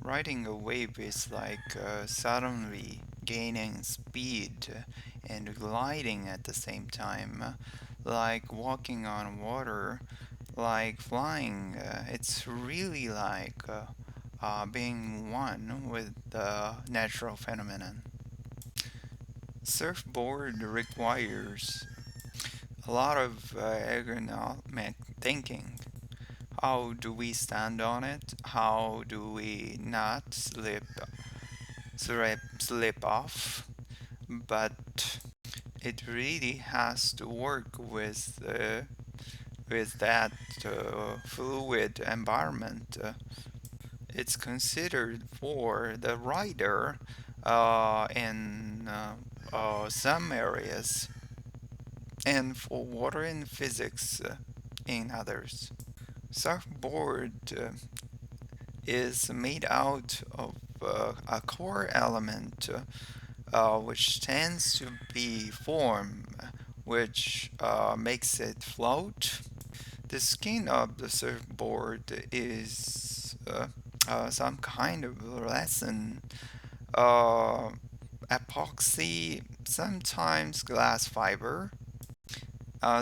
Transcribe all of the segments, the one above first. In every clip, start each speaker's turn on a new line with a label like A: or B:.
A: riding a wave is like suddenly gaining speed and gliding at the same time, like walking on water, like flying. It's really like being one with the natural phenomenon. Surfboard requires a lot of ergonomic thinking. How do we stand on it? How do we not slip off? But it really has to work with that fluid environment. It's considered for the rider in some areas, and for water and physics in others. Surfboard is made out of a core element which tends to be foam, which makes it float. The skin of the surfboard is some kind of resin, uh, epoxy, sometimes glass fiber.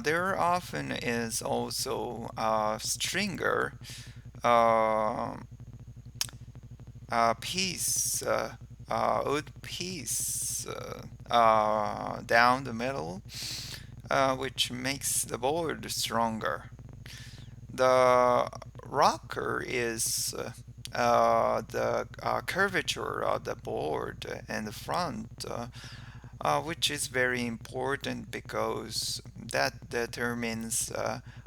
A: There often is also a stringer, uh, a piece, wood piece down the middle, which makes the board stronger. The rocker is the curvature of the board in the front, which is very important because that determines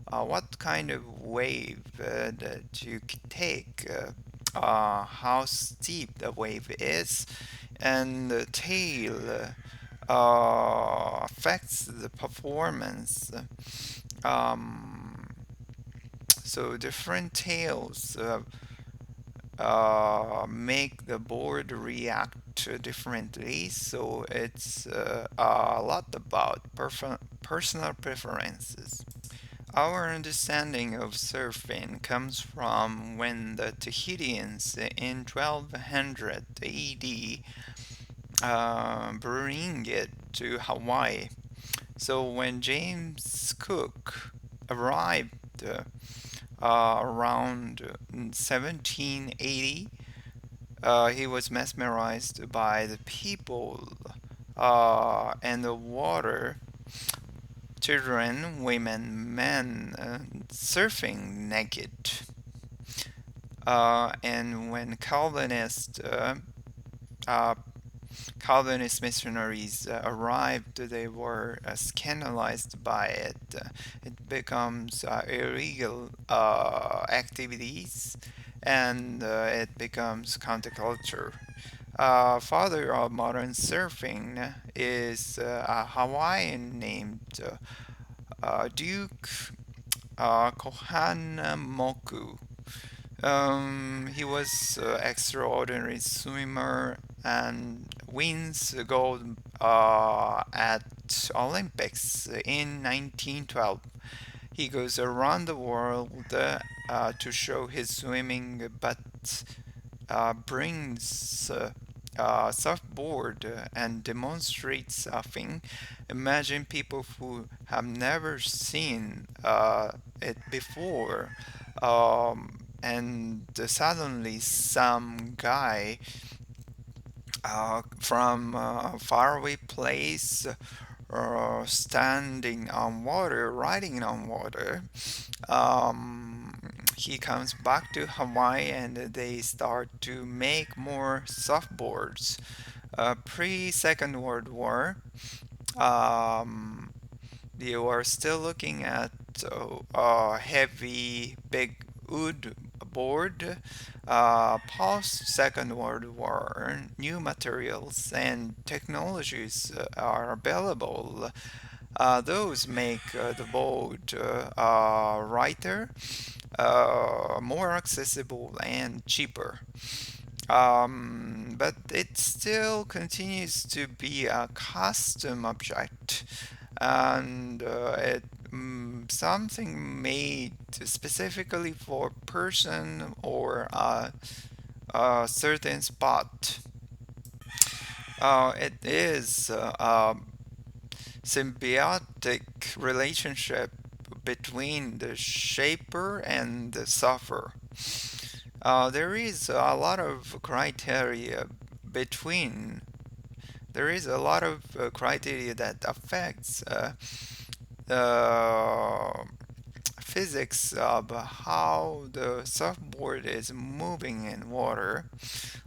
A: what kind of wave that you can take, how steep the wave is, and the tail affects the performance. Um, so different tails make the board react differently. So it's a lot about personal preferences. Our understanding of surfing comes from when the Tahitians in 1200 AD bring it to Hawaii. So when James Cook arrived around 1780, he was mesmerized by the people and the water, children, women, men surfing naked. And when uh, Calvinist missionaries arrived, they were scandalized by it. It becomes illegal activities, and it becomes counterculture. Father of modern surfing is a Hawaiian named Duke Kohanamoku. He was an extraordinary swimmer and wins gold at Olympics in 1912. He goes around the world to show his swimming, but brings surfboard and demonstrates surfing. Imagine people who have never seen it before, and suddenly some guy from a faraway place standing on water, riding on water. Um, he comes back to Hawaii and they start to make more surfboards. Pre-Second World War, um, they were still looking at a heavy, big wood board. Post Second World War, new materials and technologies are available. Those make the board lighter, more accessible, and cheaper. But it still continues to be a custom object, and something made specifically for person or a certain spot. It is a symbiotic relationship between the shaper and the sufferer. There is a lot of criteria between. There is a lot of criteria that affects the physics of how the surfboard is moving in water.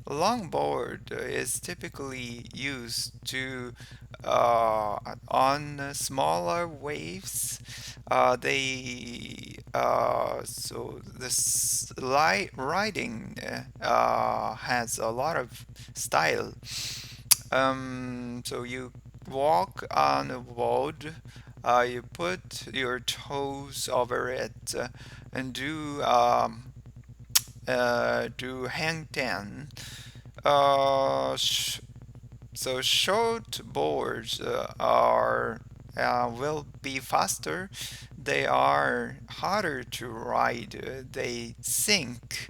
A: A longboard is typically used to on smaller waves. So this light riding has a lot of style. So you walk on a board, you put your toes over it, and do hang ten. Uh, sh- so short boards are will be faster. They are harder to ride. They sink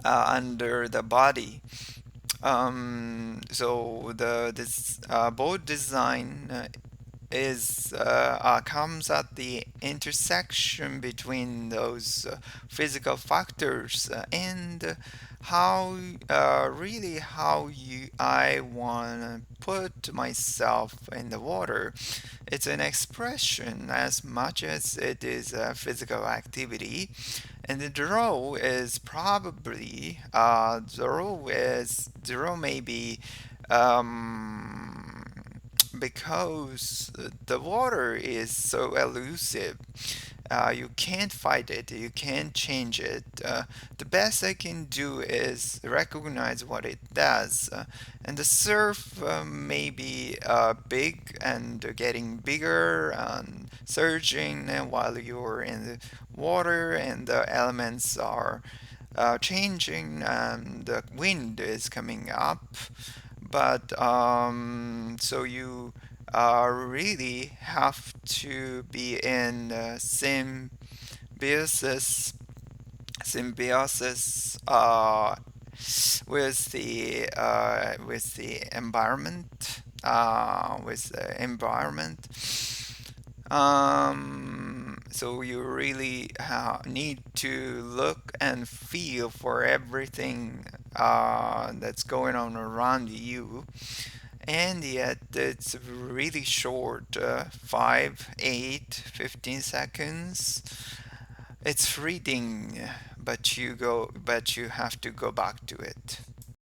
A: under the body. So the this board design is comes at the intersection between those physical factors and how you I want to put myself in the water. It's an expression as much as it is a physical activity. And the role is probably the role may be um, because the water is so elusive. You can't fight it, you can't change it. The best I can do is recognize what it does. And the surf may be big and getting bigger and surging while you're in the water, and the elements are changing and the wind is coming up. But so you really have to be in symbiosis with the environment so you really need to look and feel for everything that's going on around you. And yet it's really short, 5, 8, 15 seconds. It's fleeting, but you have to go back to it.